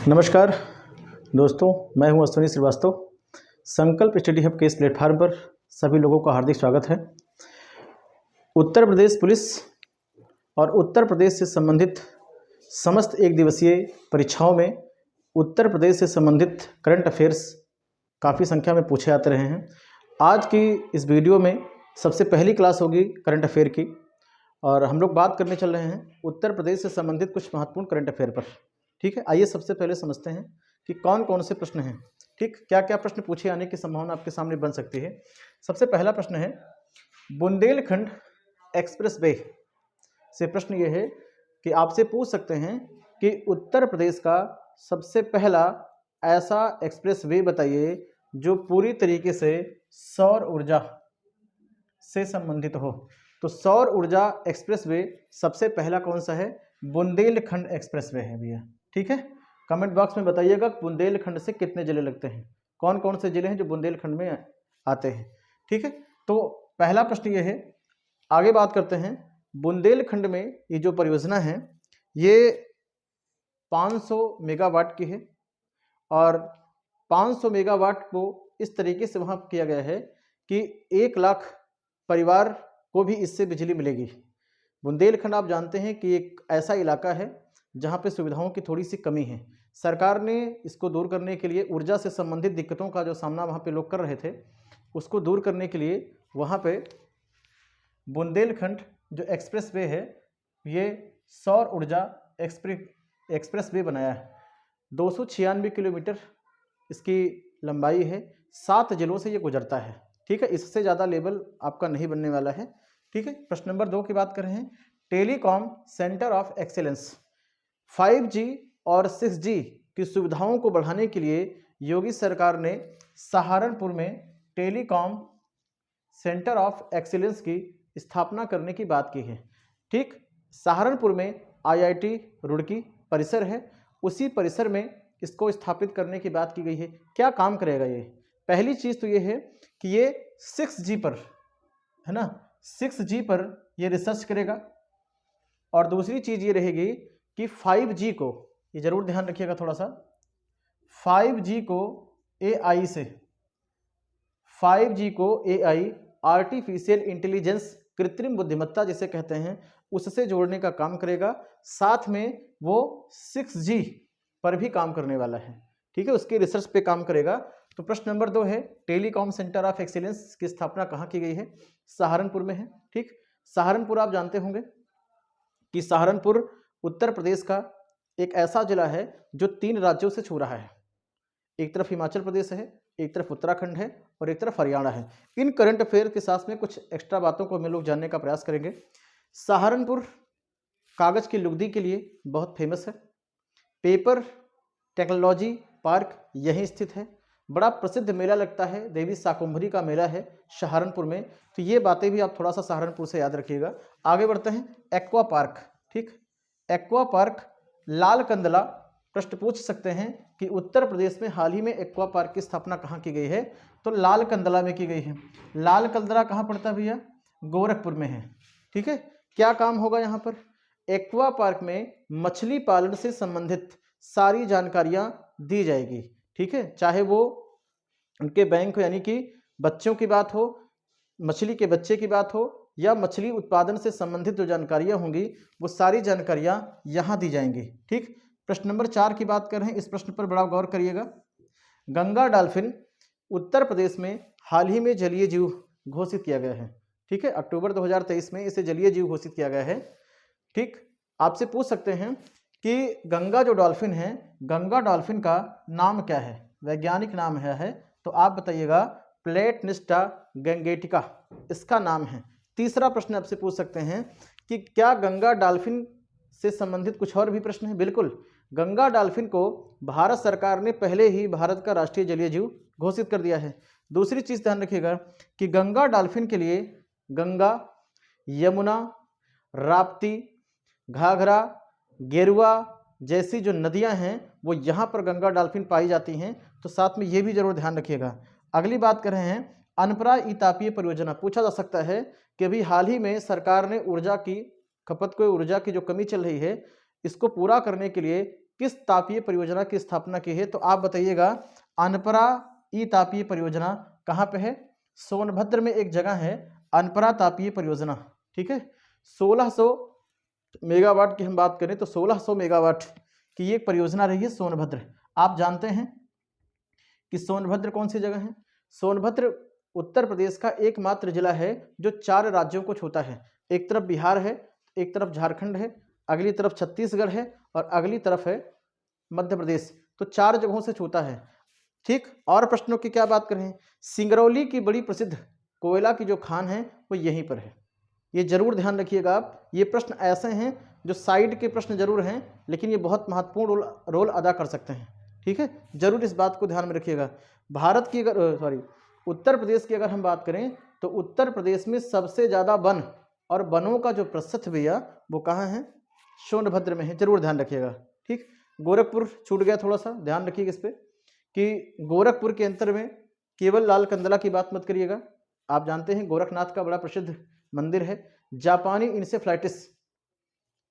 नमस्कार दोस्तों, मैं हूं अश्विनी श्रीवास्तव। संकल्प स्टडी हब के इस प्लेटफार्म पर सभी लोगों का हार्दिक स्वागत है। उत्तर प्रदेश पुलिस और उत्तर प्रदेश से संबंधित समस्त एक दिवसीय परीक्षाओं में उत्तर प्रदेश से संबंधित करंट अफेयर्स काफ़ी संख्या में पूछे जाते रहे हैं। आज की इस वीडियो में सबसे पहली क्लास होगी करंट अफेयर की, और हम लोग बात करने चल रहे हैं उत्तर प्रदेश से संबंधित कुछ महत्वपूर्ण करंट अफेयर पर। ठीक है, आइए सबसे पहले समझते हैं कि कौन कौन से प्रश्न हैं। ठीक, क्या क्या प्रश्न पूछे आने की संभावना आपके सामने बन सकती है। सबसे पहला प्रश्न है, बुंदेलखंड एक्सप्रेस वे से प्रश्न ये है कि आपसे पूछ सकते हैं कि उत्तर प्रदेश का सबसे पहला ऐसा एक्सप्रेस वे बताइए जो पूरी तरीके से सौर ऊर्जा से संबंधित हो। तो सौर ऊर्जा एक्सप्रेस वे सबसे पहला कौन सा है? बुंदेलखंड एक्सप्रेस वे है भैया। ठीक है, कमेंट बॉक्स में बताइएगा बुंदेलखंड से कितने जिले लगते हैं, कौन कौन से जिले हैं जो बुंदेलखंड में आते हैं। ठीक है, तो पहला प्रश्न ये है। आगे बात करते हैं, बुंदेलखंड में ये जो परियोजना है ये 500 मेगावाट की है, और 500 मेगावाट को इस तरीके से वहाँ किया गया है कि 1 लाख परिवार को भी इससे बिजली मिलेगी। बुंदेलखंड आप जानते हैं कि एक ऐसा इलाका है जहाँ पे सुविधाओं की थोड़ी सी कमी है। सरकार ने इसको दूर करने के लिए, ऊर्जा से संबंधित दिक्कतों का जो सामना वहाँ पे लोग कर रहे थे, उसको दूर करने के लिए वहाँ पे बुंदेलखंड जो एक्सप्रेस वे है ये सौर ऊर्जा एक्सप्रेस वे बनाया है। 296 किलोमीटर इसकी लंबाई है, 7 जिलों से ये गुजरता है। ठीक है, इससे ज़्यादा लेवल आपका नहीं बनने वाला है। ठीक है, प्रश्न नंबर 2 की बात कर रहे हैं। Telecom centre of excellence 5G और 6G की सुविधाओं को बढ़ाने के लिए योगी सरकार ने सहारनपुर में टेलीकॉम सेंटर ऑफ एक्सीलेंस की स्थापना करने की बात की है। ठीक, सहारनपुर में IIT रुड़की परिसर है, उसी परिसर में इसको स्थापित करने की बात की गई है। क्या काम करेगा ये? पहली चीज़ तो ये है कि ये 6G पर है ना, 6G पर ये रिसर्च करेगा, और दूसरी चीज़ ये रहेगी कि 5G को, ये जरूर ध्यान रखिएगा थोड़ा सा, 5G को AI से, 5G को AI आर्टिफिशियल इंटेलिजेंस, कृत्रिम बुद्धिमत्ता जिसे कहते हैं, उससे जोड़ने का काम करेगा। साथ में वो 6G पर भी काम करने वाला है। ठीक है, उसके रिसर्च पे काम करेगा। तो प्रश्न नंबर 2 है, टेलीकॉम सेंटर ऑफ एक्सीलेंस की स्थापना कहाँ की गई है? सहारनपुर में है। ठीक, सहारनपुर आप जानते होंगे कि सहारनपुर उत्तर प्रदेश का एक ऐसा जिला है जो 3 राज्यों से छू रहा है। एक तरफ हिमाचल प्रदेश है, एक तरफ उत्तराखंड है, और एक तरफ हरियाणा है। इन करंट अफेयर के साथ में कुछ एक्स्ट्रा बातों को हम लोग जानने का प्रयास करेंगे। सहारनपुर कागज की लुगदी के लिए बहुत फेमस है। पेपर टेक्नोलॉजी पार्क यहीं स्थित है। बड़ा प्रसिद्ध मेला लगता है, देवी शाकुंभरी का मेला है सहारनपुर में। तो ये बातें भी आप थोड़ा सा सहारनपुर से याद रखिएगा। आगे बढ़ते हैं, एक्वा पार्क। ठीक, एक्वा पार्क लाल कंदला प्रश्न पूछ सकते हैं कि उत्तर प्रदेश में हाल ही में एक्वा पार्क की स्थापना कहाँ की गई है? तो लाल कंदला में की गई है। लाल कंदला कहाँ पड़ता है भैया? गोरखपुर में है। ठीक है, क्या काम होगा यहाँ पर? एक्वा पार्क में मछली पालन से संबंधित सारी जानकारियाँ दी जाएगी। ठीक है, चाहे वो उनके बैंक यानी कि बच्चों की बात हो, मछली के बच्चे की बात हो, या मछली उत्पादन से संबंधित जो जानकारियां होंगी वो सारी जानकारियां यहां दी जाएंगी। ठीक, प्रश्न नंबर 4 की बात कर रहे हैं। इस प्रश्न पर बड़ा गौर करिएगा। गंगा डॉल्फिन उत्तर प्रदेश में हाल ही में जलीय जीव घोषित किया गया है। ठीक है, अक्टूबर 2023 में इसे जलीय जीव घोषित किया गया है। ठीक, आपसे पूछ सकते हैं कि गंगा जो डॉल्फिन है, गंगा डॉल्फिन का नाम क्या है? वैज्ञानिक नाम है तो आप बताइएगा। प्लेटनिस्टा गैंगेटिका इसका नाम है। तीसरा प्रश्न आपसे पूछ सकते हैं कि क्या गंगा डॉल्फिन से संबंधित कुछ और भी प्रश्न है? बिल्कुल, गंगा डॉल्फिन को भारत सरकार ने पहले ही भारत का राष्ट्रीय जलीय जीव घोषित कर दिया है। दूसरी चीज़ ध्यान रखिएगा कि गंगा डॉल्फिन के लिए गंगा, यमुना, राप्ती, घाघरा, गेरुआ जैसी जो नदियां हैं वो यहाँ पर गंगा डॉल्फिन पाई जाती हैं। तो साथ में ये भी जरूर ध्यान रखिएगा। अगली बात कर रहे हैं, अनपरा तापीय परियोजना। पूछा जा सकता है कि अभी हाल ही में सरकार ने ऊर्जा की खपत को, ऊर्जा की जो कमी चल रही है इसको पूरा करने के लिए किस तापीय परियोजना की स्थापना की है? तो आप बताइएगा, अनपरा ई तापीय परियोजना कहाँ पे है? सोनभद्र में एक जगह है अनपरा तापीय परियोजना, ठीक है। 1600 मेगावाट की हम बात करें तो 1600 मेगावाट की ये एक परियोजना रही है सोनभद्र। आप जानते हैं कि सोनभद्र कौन सी जगह है? सोनभद्र उत्तर प्रदेश का एकमात्र जिला है जो 4 राज्यों को छूता है। एक तरफ बिहार है, एक तरफ झारखंड है, अगली तरफ छत्तीसगढ़ है और अगली तरफ है मध्य प्रदेश। तो 4 जगहों से छूता है, ठीक। और प्रश्नों की क्या बात करें? सिंगरौली की बड़ी प्रसिद्ध कोयला की जो खान है वो यहीं पर है। ये जरूर ध्यान रखिएगा आप। ये प्रश्न ऐसे हैं जो साइड के प्रश्न जरूर हैं, लेकिन ये बहुत महत्वपूर्ण रोल अदा कर सकते हैं, ठीक है। जरूर इस बात को ध्यान में रखिएगा। भारत की अगर उत्तर प्रदेश की अगर हम बात करें तो उत्तर प्रदेश में सबसे ज़्यादा वन और वनों का जो प्रतिशत भैया वो कहाँ है? सोनभद्र में है। जरूर ध्यान रखिएगा, ठीक। गोरखपुर छूट गया, थोड़ा सा ध्यान रखिएगा इस पर कि गोरखपुर के अंतर में केवल लाल कंदला की बात मत करिएगा। आप जानते हैं गोरखनाथ का बड़ा प्रसिद्ध मंदिर है, जापानी इंसेफ्लाइटिस,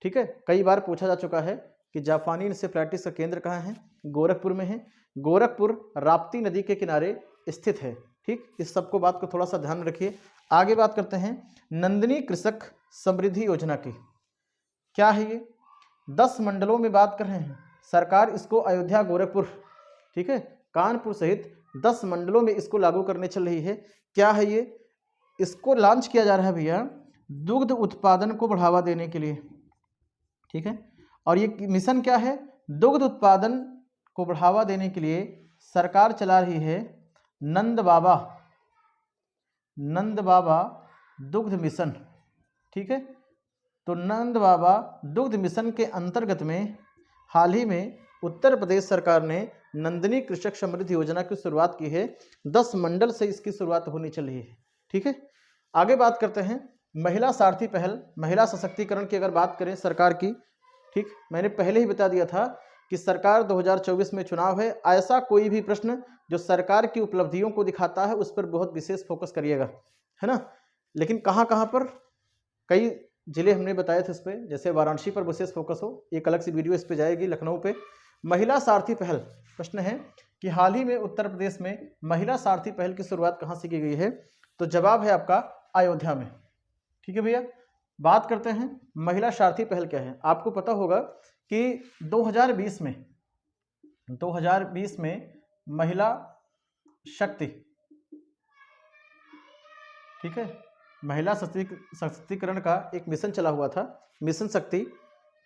ठीक है। कई बार पूछा जा चुका है कि जापानी इंसेफ्लाइटिस का केंद्र कहाँ है? गोरखपुर में है। गोरखपुर राप्ती नदी के किनारे स्थित है, ठीक। इस सबको बात को थोड़ा सा ध्यान में रखिए। आगे बात करते हैं नंदिनी कृषक समृद्धि योजना की। क्या है ये? 10 मंडलों में बात कर रहे हैं। सरकार इसको अयोध्या, गोरखपुर, ठीक है, कानपुर सहित 10 मंडलों में इसको लागू करने चल रही है। क्या है ये? इसको लॉन्च किया जा रहा है भैया दुग्ध उत्पादन को बढ़ावा देने के लिए, ठीक है। और ये मिशन क्या है? दुग्ध उत्पादन को बढ़ावा देने के लिए सरकार चला रही है नंद बाबा दुग्ध मिशन, ठीक है। तो नंद बाबा दुग्ध मिशन के अंतर्गत में हाल ही में उत्तर प्रदेश सरकार ने नंदिनी कृषक समृद्धि योजना की शुरुआत की है। 10 मंडल से इसकी शुरुआत होनी चल रही है, ठीक है। आगे बात करते हैं महिला सारथी पहल, महिला सशक्तिकरण की अगर बात करें सरकार की, ठीक। मैंने पहले ही बता दिया था कि सरकार 2024 में चुनाव है, ऐसा कोई भी प्रश्न जो सरकार की उपलब्धियों को दिखाता है उस पर बहुत विशेष फोकस करिएगा, है ना। लेकिन कहाँ कहाँ पर, कई जिले हमने बताए थे इस पर, जैसे वाराणसी पर विशेष फोकस हो, एक अलग सी वीडियो इस पर जाएगी, लखनऊ पे। महिला सारथी पहल, प्रश्न है कि हाल ही में उत्तर प्रदेश में महिला सारथी पहल की शुरुआत कहाँ से की गई है? तो जवाब है आपका अयोध्या में, ठीक है भैया। बात करते हैं महिला सारथी पहल क्या है। आपको पता होगा कि 2020 में महिला शक्ति, ठीक है, महिला सशक्तिकरण का एक मिशन चला हुआ था, मिशन शक्ति,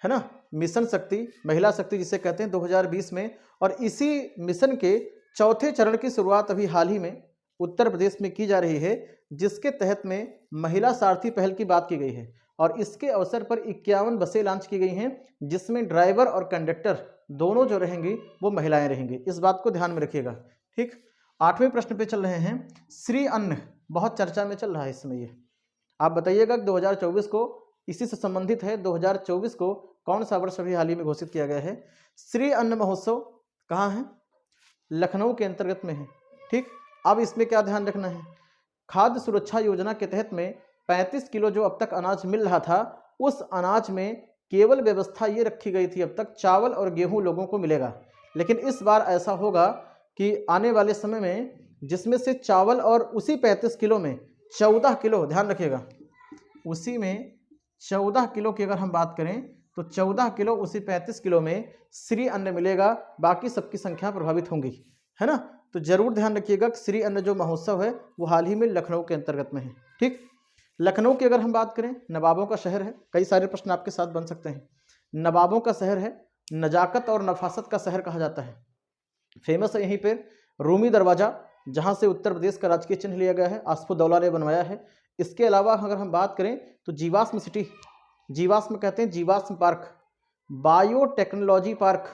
है ना, मिशन शक्ति, महिला शक्ति जिसे कहते हैं, 2020 में। और इसी मिशन के चौथे चरण की शुरुआत अभी हाल ही में उत्तर प्रदेश में की जा रही है, जिसके तहत में महिला सारथी पहल की बात की गई है। और इसके अवसर पर 51 बसें लॉन्च की गई हैं, जिसमें ड्राइवर और कंडक्टर दोनों जो रहेंगी वो महिलाएं रहेंगी। इस बात को ध्यान में रखिएगा, ठीक। 8वें प्रश्न पे चल रहे हैं। श्री अन्न बहुत चर्चा में चल रहा है इस समय। ये आप बताइएगा 2024 को इसी से संबंधित है। 2024 को कौन सा वर्ष अभी हाल ही में घोषित किया गया है? श्री अन्न महोत्सव कहाँ है? लखनऊ के अंतर्गत में है, ठीक। अब इसमें क्या ध्यान रखना है? खाद्य सुरक्षा योजना के तहत में 35 किलो जो अब तक अनाज मिल रहा था, उस अनाज में केवल व्यवस्था ये रखी गई थी अब तक चावल और गेहूं लोगों को मिलेगा। लेकिन इस बार ऐसा होगा कि आने वाले समय में जिसमें से चावल और उसी 35 किलो में 14 किलो, ध्यान रखिएगा, उसी में 14 किलो की अगर हम बात करें तो 14 किलो उसी 35 किलो में श्री अन्न मिलेगा, बाकी सबकी संख्या प्रभावित होंगी, है ना। तो जरूर ध्यान रखिएगा श्री अन्न जो महोत्सव है वो हाल ही में लखनऊ के अंतर्गत में है, ठीक। लखनऊ की अगर हम बात करें, नवाबों का शहर है। कई सारे प्रश्न आपके साथ बन सकते हैं। नवाबों का शहर है, नजाकत और नफासत का शहर कहा जाता है। फेमस है यहीं पे रूमी दरवाज़ा, जहाँ से उत्तर प्रदेश का राजकीय चिन्ह लिया गया है, आसफुद्दौला ने बनवाया है। इसके अलावा अगर हम बात करें तो जीवाश्म सिटी, जीवाश्म कहते हैं जीवाश्म पार्क, बायोटेक्नोलॉजी पार्क,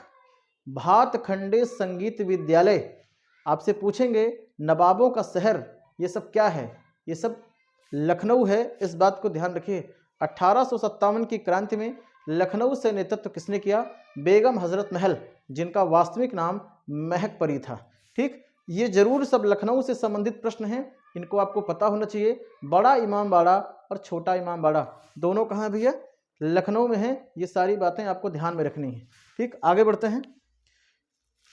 भातखंडे संगीत विद्यालय। आपसे पूछेंगे नवाबों का शहर, ये सब क्या है? ये सब लखनऊ है, इस बात को ध्यान रखिए। 1857 की क्रांति में लखनऊ से नेतृत्व किसने किया? बेगम हजरत महल, जिनका वास्तविक नाम महक परी था, ठीक। ये जरूर सब लखनऊ से संबंधित प्रश्न हैं, इनको आपको पता होना चाहिए। बड़ा इमामबाड़ा और छोटा इमामबाड़ा दोनों कहाँ भैया? लखनऊ में है। ये सारी बातें आपको ध्यान में रखनी है, ठीक। ठीक, आगे बढ़ते हैं।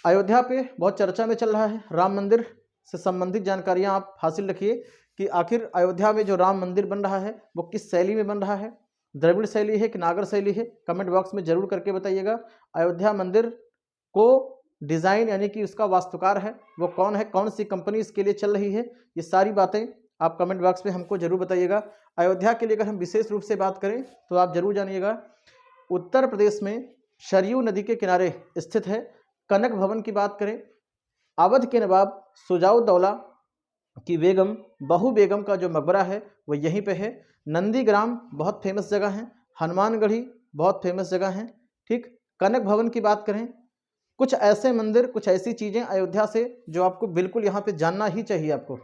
अयोध्या पे बहुत चर्चा में चल रहा है, राम मंदिर से संबंधित जानकारियां आप हासिल रखिए कि आखिर अयोध्या में जो राम मंदिर बन रहा है वो किस शैली में बन रहा है, द्रविड़ शैली है कि नागर शैली है, कमेंट बॉक्स में जरूर करके बताइएगा। अयोध्या मंदिर को डिज़ाइन यानी कि उसका वास्तुकार है वो कौन है, कौन सी कंपनी इसके लिए चल रही है, ये सारी बातें आप कमेंट बॉक्स में हमको जरूर बताइएगा। अयोध्या के लिए अगर हम विशेष रूप से बात करें तो आप जरूर जानिएगा, उत्तर प्रदेश में सरयू नदी के किनारे स्थित है। कनक भवन की बात करें, अवध के नवाब शुजाउद्दौला की बेगम बहू बेगम का जो मकबरा है वो यहीं पे है। नंदीग्राम बहुत फेमस जगह है, हनुमानगढ़ी बहुत फेमस जगह है। ठीक, कनक भवन की बात करें, कुछ ऐसे मंदिर, कुछ ऐसी चीज़ें अयोध्या से जो आपको बिल्कुल यहाँ पे जानना ही चाहिए आपको।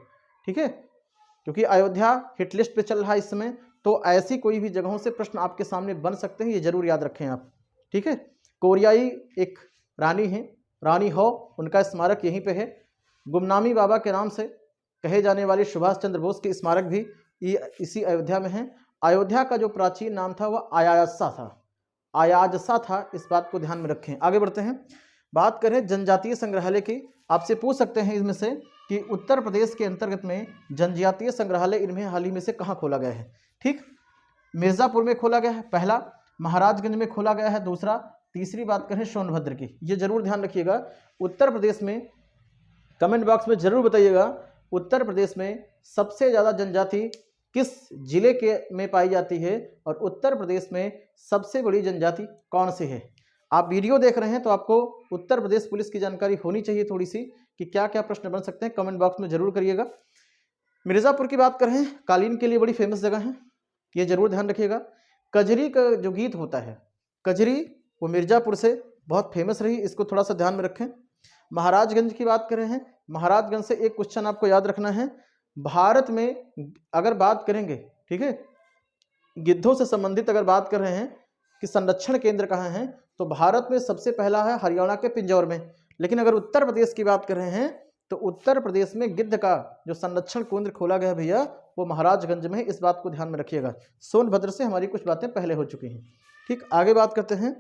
ठीक है, क्योंकि अयोध्या हिट लिस्ट पे चल रहा है इस समय, तो ऐसी कोई भी जगहों से प्रश्न आपके सामने बन सकते हैं, ये जरूर याद रखें आप। ठीक है, कोरियाई एक रानी है, रानी हो, उनका स्मारक यहीं पे है। गुमनामी बाबा के नाम से कहे जाने वाले सुभाष चंद्र बोस के स्मारक भी इसी अयोध्या में है। अयोध्या का जो प्राचीन नाम था वह आयाजसा था, आयाजसा था, इस बात को ध्यान में रखें। आगे बढ़ते हैं, बात करें जनजातीय संग्रहालय की। आपसे पूछ सकते हैं इसमें से कि उत्तर प्रदेश के अंतर्गत में जनजातीय संग्रहालय इनमें हाल ही में से कहाँ खोला गया है। ठीक, मिर्ज़ापुर में खोला गया है पहला, महाराजगंज में खोला गया है दूसरा, तीसरी बात करें सोनभद्र की। ये जरूर ध्यान रखिएगा। उत्तर प्रदेश में कमेंट बॉक्स में जरूर बताइएगा, उत्तर प्रदेश में सबसे ज़्यादा जनजाति किस जिले के में पाई जाती है और उत्तर प्रदेश में सबसे बड़ी जनजाति कौन सी है। आप वीडियो देख रहे हैं तो आपको उत्तर प्रदेश पुलिस की जानकारी होनी चाहिए थोड़ी सी कि क्या क्या प्रश्न बन सकते हैं, कमेंट बॉक्स में जरूर करिएगा। मिर्ज़ापुर की बात करें, कालीन के लिए बड़ी फेमस जगह है, ये जरूर ध्यान रखिएगा। कजरी का जो गीत होता है, कजरी, वो मिर्ज़ापुर से बहुत फेमस रही, इसको थोड़ा सा ध्यान में रखें। महाराजगंज की बात कर रहे हैं, महाराजगंज से एक क्वेश्चन आपको याद रखना है। भारत में अगर बात करेंगे, ठीक है, गिद्धों से संबंधित अगर बात कर रहे हैं कि संरक्षण केंद्र कहाँ है, तो भारत में सबसे पहला है हरियाणा के पिंजौर में। लेकिन अगर उत्तर प्रदेश की बात कर रहे हैं तो उत्तर प्रदेश में गिद्ध का जो संरक्षण केंद्र खोला गया भैया वो महाराजगंज में है, इस बात को ध्यान में रखिएगा। सोनभद्र से हमारी कुछ बातें पहले हो चुकी हैं। ठीक, आगे बात करते हैं।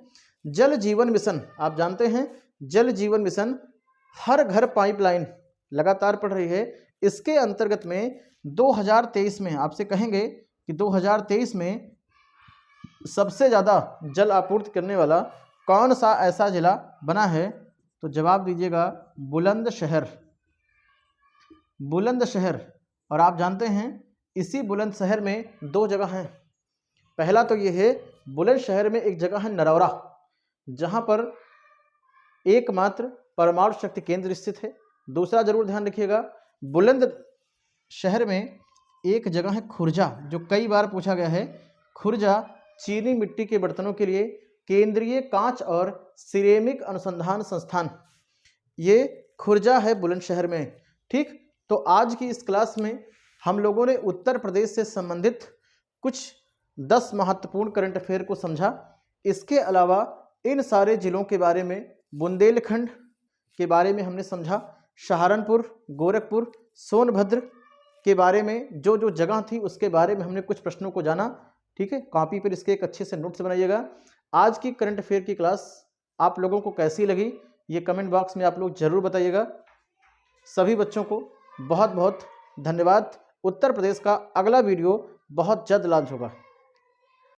जल जीवन मिशन, आप जानते हैं जल जीवन मिशन हर घर पाइपलाइन लगातार बढ़ रही है। इसके अंतर्गत में 2023 में आपसे कहेंगे कि 2023 में सबसे ज़्यादा जल आपूर्ति करने वाला कौन सा ऐसा जिला बना है, तो जवाब दीजिएगा बुलंदशहर। बुलंदशहर, और आप जानते हैं इसी बुलंदशहर में दो जगह हैं। पहला तो ये है, बुलंदशहर में एक जगह है नरौरा, जहाँ पर एकमात्र परमाणु शक्ति केंद्र स्थित है। दूसरा जरूर ध्यान रखिएगा, बुलंदशहर में एक जगह है खुर्जा, जो कई बार पूछा गया है। खुर्जा चीनी मिट्टी के बर्तनों के लिए केंद्रीय कांच और सिरेमिक अनुसंधान संस्थान, ये खुर्जा है बुलंदशहर में। ठीक, तो आज की इस क्लास में हम लोगों ने उत्तर प्रदेश से संबंधित कुछ 10 महत्वपूर्ण करंट अफेयर को समझा। इसके अलावा इन सारे जिलों के बारे में, बुंदेलखंड के बारे में हमने समझा, सहारनपुर, गोरखपुर, सोनभद्र के बारे में जो जो जगह थी उसके बारे में हमने कुछ प्रश्नों को जाना। ठीक है, कॉपी पर इसके एक अच्छे से नोट्स बनाइएगा। आज की करंट अफेयर की क्लास आप लोगों को कैसी लगी ये कमेंट बॉक्स में आप लोग जरूर बताइएगा। सभी बच्चों को बहुत बहुत धन्यवाद। उत्तर प्रदेश का अगला वीडियो बहुत जल्द लॉन्च होगा।